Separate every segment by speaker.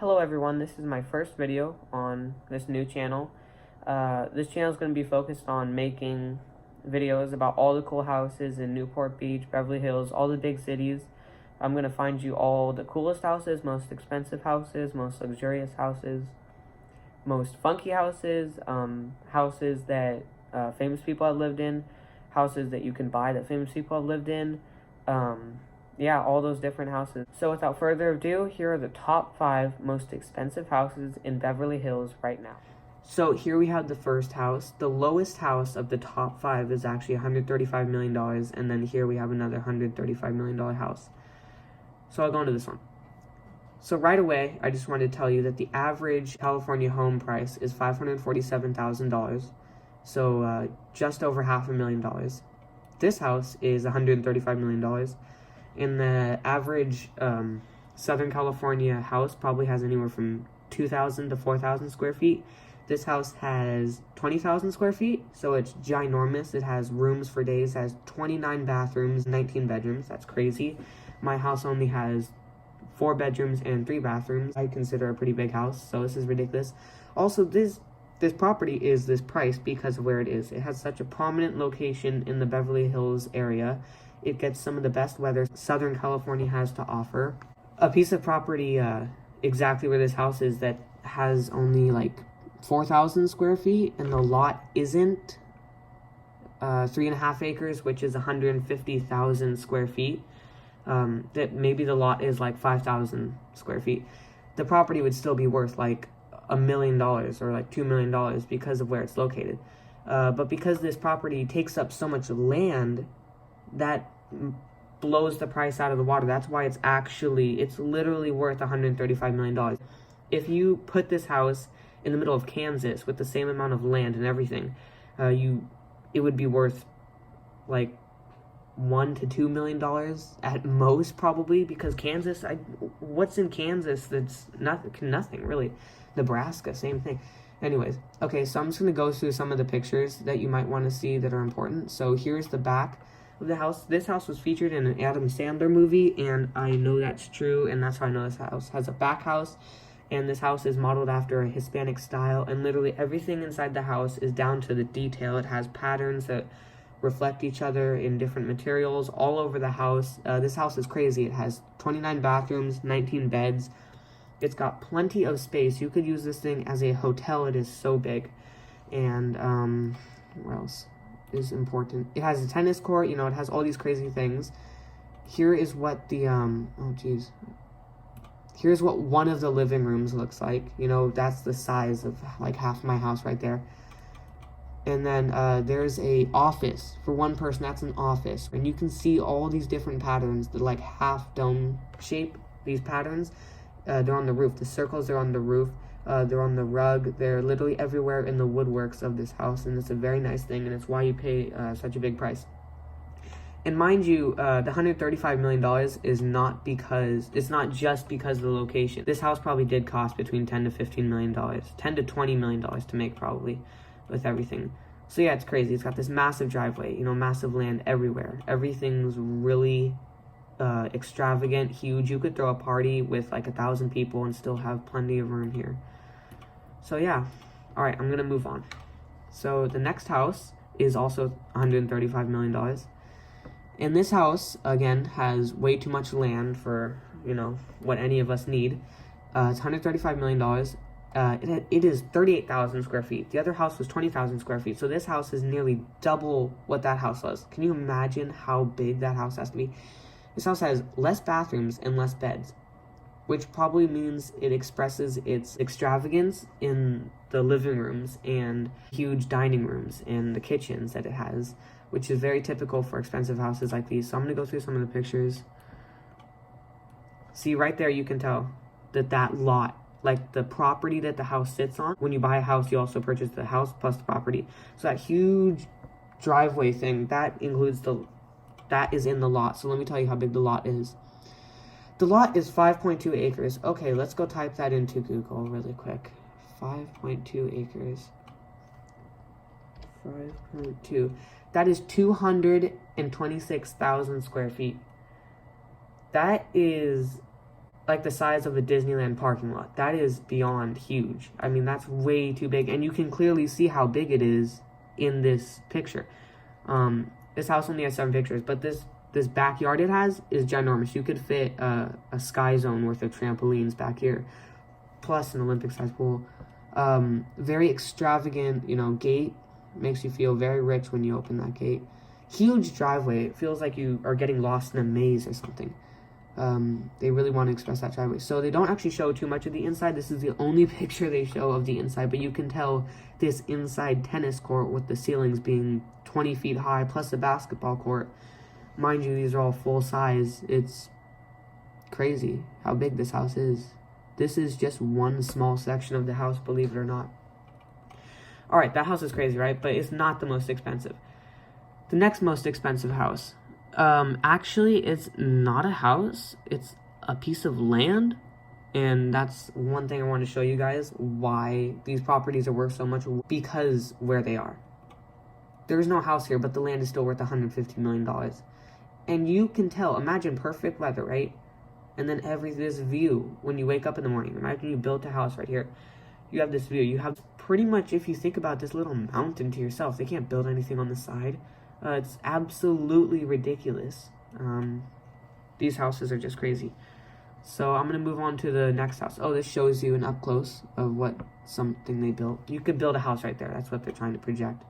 Speaker 1: Hello everyone, this is my first video on this new channel. This channel is going to be focused on making videos about all the cool houses in Newport Beach, Beverly Hills, all the big cities. I'm going to find you all the coolest houses, most expensive houses, most luxurious houses, most funky houses, houses that famous people have lived in, houses that you can buy that famous people have lived in. Yeah, all those different houses. So without further ado, here are the top 5 most expensive houses in Beverly Hills right now. So here we have the first house. The lowest house of the top 5 is actually $135 million, and then here we have another $135 million house. So I'll go into this one. So right away, I just wanted to tell you that the average California home price is $547,000, so just over $500,000. This house is $135 million. And the average Southern California house probably has anywhere from 2,000 to 4,000 square feet. This house has 20,000 square feet, so it's ginormous. It has rooms for days, has 29 bathrooms, 19 bedrooms. That's crazy. My house only has 4 bedrooms and 3 bathrooms. I consider a pretty big house, so this is ridiculous. Also, this property is this price because of where it is. It has such a prominent location in the Beverly Hills area. It gets some of the best weather Southern California has to offer. A piece of property exactly where this house is that has only like 4,000 square feet, and the lot isn't 3.5 acres, which is 150,000 square feet. That maybe the lot is like 5,000 square feet. The property would still be worth like $1 million or like $2 million because of where it's located. But because this property takes up so much land, that blows the price out of the water. That's why it's literally worth $135 million. If you put this house in the middle of Kansas with the same amount of land and everything, it would be worth like $1 to $2 million at most, probably, because Kansas, what's in Kansas that's nothing really. Nebraska, same thing. Anyways, okay, so I'm just going to go through some of the pictures that you might want to see that are important. So here's the back of the house. This house was featured in an Adam Sandler movie, and I know that's true, and that's how I know this house has a back house. And this house is modeled after a Hispanic style, and literally everything inside the house is down to the detail. It has patterns that reflect each other in different materials all over the house. This house is crazy. It has 29 bathrooms, 19 beds. It's got plenty of space. You could use this thing as a hotel. It is so big. And what else is important? It has a tennis court. It has all these crazy things. Here is what the here's what one of the living rooms looks like. That's the size of like half my house right there. And then there's a office for one person. That's an office, and you can see all these different patterns. The like half dome shape. These patterns. They're on the roof. The circles are on the roof. They're on the rug. They're literally everywhere in the woodworks of this house, and it's a very nice thing, and it's why you pay such a big price. And mind you, the $135 million is not just because of the location. This house probably did cost between $10 to $15 million, $10 to $20 million to make probably, with everything. So yeah, it's crazy. It's got this massive driveway, massive land everywhere. Everything's really extravagant, huge. You could throw a party with like 1,000 people and still have plenty of room here. So yeah, all right, I'm gonna move on. So the next house is also $135 million, and this house again has way too much land for what any of us need. It's $135 million. It is 38,000 square feet. The other house was 20,000 square feet. So this house is nearly double what that house was. Can you imagine how big that house has to be? This house has less bathrooms and less beds, which probably means it expresses its extravagance in the living rooms and huge dining rooms and the kitchens that it has, which is very typical for expensive houses like these. So I'm going to go through some of the pictures. See, right there you can tell that lot, like the property that the house sits on. When you buy a house, you also purchase the house plus the property. So that huge driveway thing, that is in the lot. So let me tell you how big the lot is. The lot is 5.2 acres. Okay, let's go type that into Google really quick. 5.2 acres. 5.2. That is 226,000 square feet. That is like the size of a Disneyland parking lot. That is beyond huge. I mean, that's way too big, and you can clearly see how big it is in this picture. This house only has 7 pictures, but this backyard it has is ginormous. You could fit a Sky Zone worth of trampolines back here, plus an Olympic-sized pool. Very extravagant, you know, gate. Makes you feel very rich when you open that gate. Huge driveway. It feels like you are getting lost in a maze or something. They really want to express that driveway. So they don't actually show too much of the inside. This is the only picture they show of the inside, but you can tell this inside tennis court with the ceilings being 20 feet high, plus a basketball court. Mind you, these are all full size. It's crazy how big this house is. This is just one small section of the house, believe it or not. Alright, that house is crazy, right? But it's not the most expensive. The next most expensive house. Actually, it's not a house. It's a piece of land. And that's one thing I want to show you guys, why these properties are worth so much, because where they are. There's no house here, but the land is still worth $150 million. And you can tell, imagine perfect weather, right? And then this view when you wake up in the morning. Imagine you built a house right here. You have this view. You have pretty much, if you think about this little mountain to yourself, they can't build anything on the side. It's absolutely ridiculous. These houses are just crazy. So I'm going to move on to the next house. Oh, this shows you an up close of something they built. You could build a house right there. That's what they're trying to project.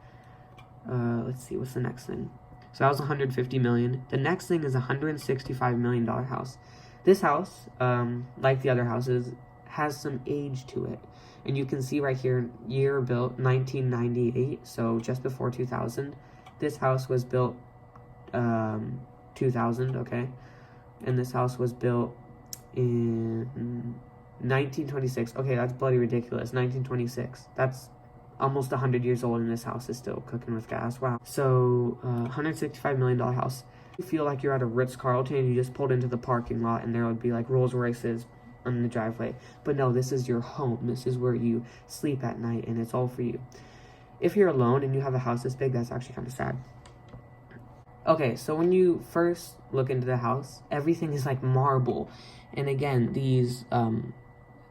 Speaker 1: Let's see, what's the next thing? So that was $150 million. The next thing is a $165 million house. This house, like the other houses, has some age to it. And you can see right here, year built 1998, so just before 2000. This house was built 2000, okay? And this house was built in 1926. Okay, that's bloody ridiculous. 1926. That's almost 100 years old, and this house is still cooking with gas. Wow. So, $165 million house. You feel like you're at a Ritz-Carlton and you just pulled into the parking lot and there would be like Rolls Royces on the driveway. But no, this is your home. This is where you sleep at night, and it's all for you. If you're alone and you have a house this big, that's actually kind of sad. Okay, so when you first look into the house, everything is like marble. And again, these,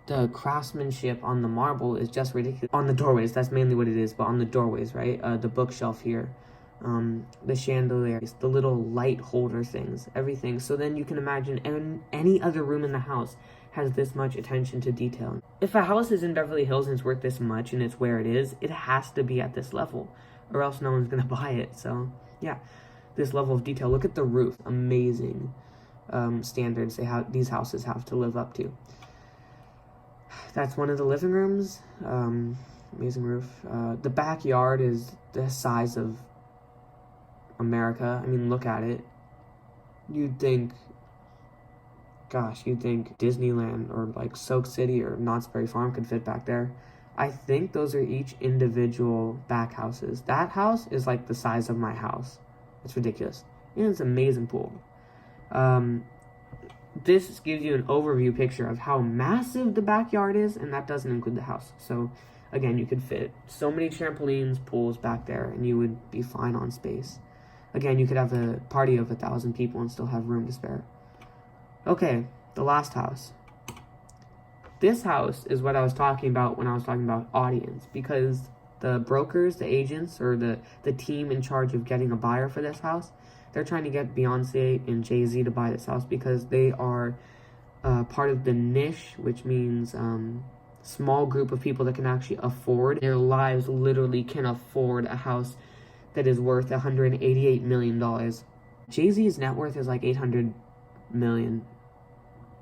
Speaker 1: the craftsmanship on the marble is just ridiculous. On the doorways, that's mainly what it is, but on the doorways, right? The bookshelf here, the chandeliers, the little light holder things, everything. So then you can imagine any other room in the house has this much attention to detail. If a house is in Beverly Hills and it's worth this much and it's where it is, it has to be at this level, or else no one's gonna buy it. So yeah, this level of detail. Look at the roof. Amazing standards these houses have to live up to. That's one of the living rooms. Amazing roof. The backyard is the size of America. I mean, look at it. You'd think Disneyland or like Soak City or Knott's Berry Farm could fit back there. I think those are each individual back houses. That house is like the size of my house. It's ridiculous. And it's an amazing pool. This gives you an overview picture of how massive the backyard is, and that doesn't include the house. So again, you could fit so many trampolines, pools back there, and you would be fine on space. Again, you could have a party of 1,000 people and still have room to spare. Okay, the last house. This house is what I was talking about when I was talking about audience, because the brokers, the agents, or the team in charge of getting a buyer for this house, they're trying to get Beyonce and Jay-Z to buy this house because they are part of the niche, which means small group of people that can actually afford. Their lives literally can afford a house that is worth $188 million. Jay-Z's net worth is like 800 million.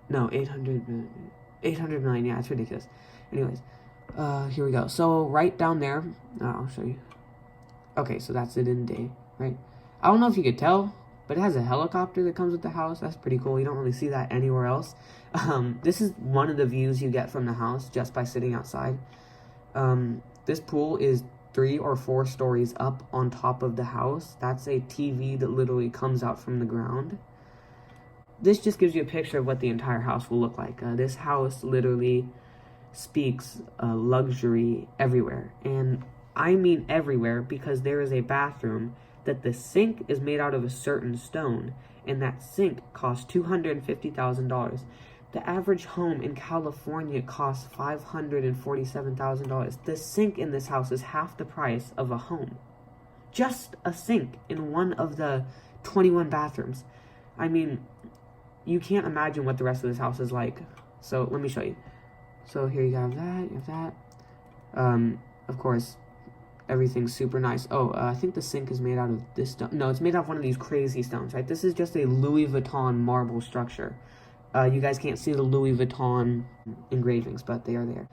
Speaker 1: No, 800 million. Yeah, it's ridiculous. Anyways, here we go. So right down there, I'll show you. Okay, so that's it in day, right? I don't know if you could tell, but it has a helicopter that comes with the house. That's pretty cool. You don't really see that anywhere else. This is one of the views you get from the house just by sitting outside. This pool is 3 or 4 stories up on top of the house. That's a TV that literally comes out from the ground. This just gives you a picture of what the entire house will look like. This house literally speaks luxury everywhere. And I mean everywhere, because there is a bathroom that the sink is made out of a certain stone, and that sink costs $250,000. The average home in California costs $547,000. The sink in this house is half the price of a home. Just a sink in one of the 21 bathrooms. I mean, you can't imagine what the rest of this house is like. So let me show you. So here you have that, you have that. Of course, everything's super nice. Oh, I think the sink is made out of this stone. No, it's made out of one of these crazy stones, right? This is just a Louis Vuitton marble structure. You guys can't see the Louis Vuitton engravings, but they are there.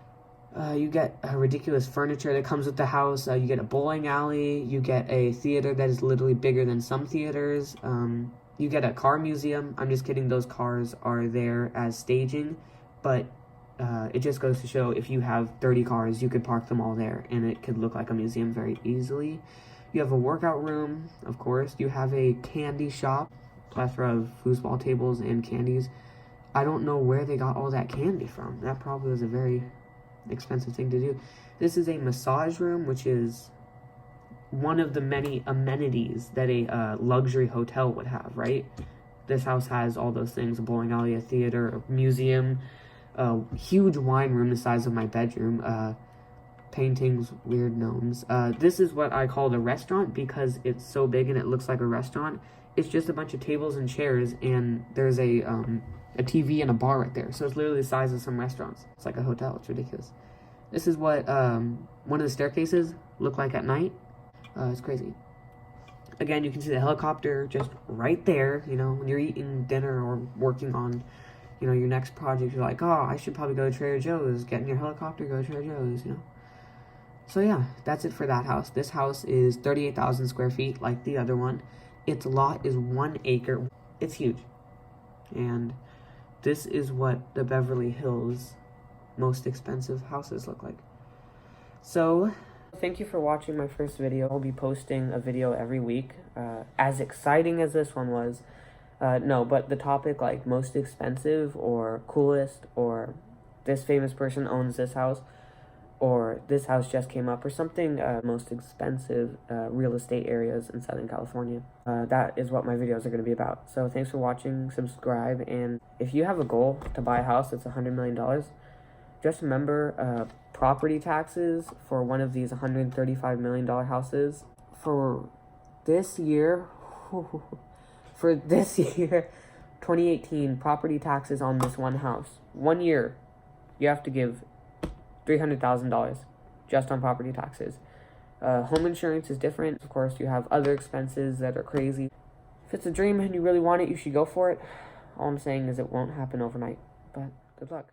Speaker 1: You get ridiculous furniture that comes with the house. You get a bowling alley. You get a theater that is literally bigger than some theaters. You get a car museum. I'm just kidding. Those cars are there as staging, but it just goes to show if you have 30 cars, you could park them all there, and it could look like a museum very easily. You have a workout room, of course. You have a candy shop, plethora of foosball tables and candies. I don't know where they got all that candy from. That probably was a very expensive thing to do. This is a massage room, which is one of the many amenities that a luxury hotel would have, right? This house has all those things: a bowling alley, a theater, a museum, a huge wine room the size of my bedroom, paintings, weird gnomes. This is what I call the restaurant because it's so big and it looks like a restaurant. It's just a bunch of tables and chairs, and there's a TV and a bar right there. So it's literally the size of some restaurants. It's like a hotel. It's ridiculous. This is what one of the staircases look like at night. It's crazy. Again, you can see the helicopter just right there. You know, when you're eating dinner or working on, you know, your next project, you're like, oh, I should probably go to Trader Joe's. Get in your helicopter, go to Trader Joe's, you know. So yeah, that's it for that house. This house is 38,000 square feet like the other one. Its lot is 1 acre. It's huge. And this is what the Beverly Hills most expensive houses look like. So, thank you for watching my first video. I'll be posting a video every week. As exciting as this one was, no, but the topic like most expensive or coolest or this famous person owns this house or this house just came up or something, most expensive real estate areas in Southern California. That is what my videos are going to be about. So thanks for watching, subscribe, and if you have a goal to buy a house that's $100 million, just remember property taxes for one of these $135 million houses for this year, 2018, property taxes on this one house. 1 year, you have to give $300,000 just on property taxes. Home insurance is different. Of course, you have other expenses that are crazy. If it's a dream and you really want it, you should go for it. All I'm saying is it won't happen overnight, but good luck.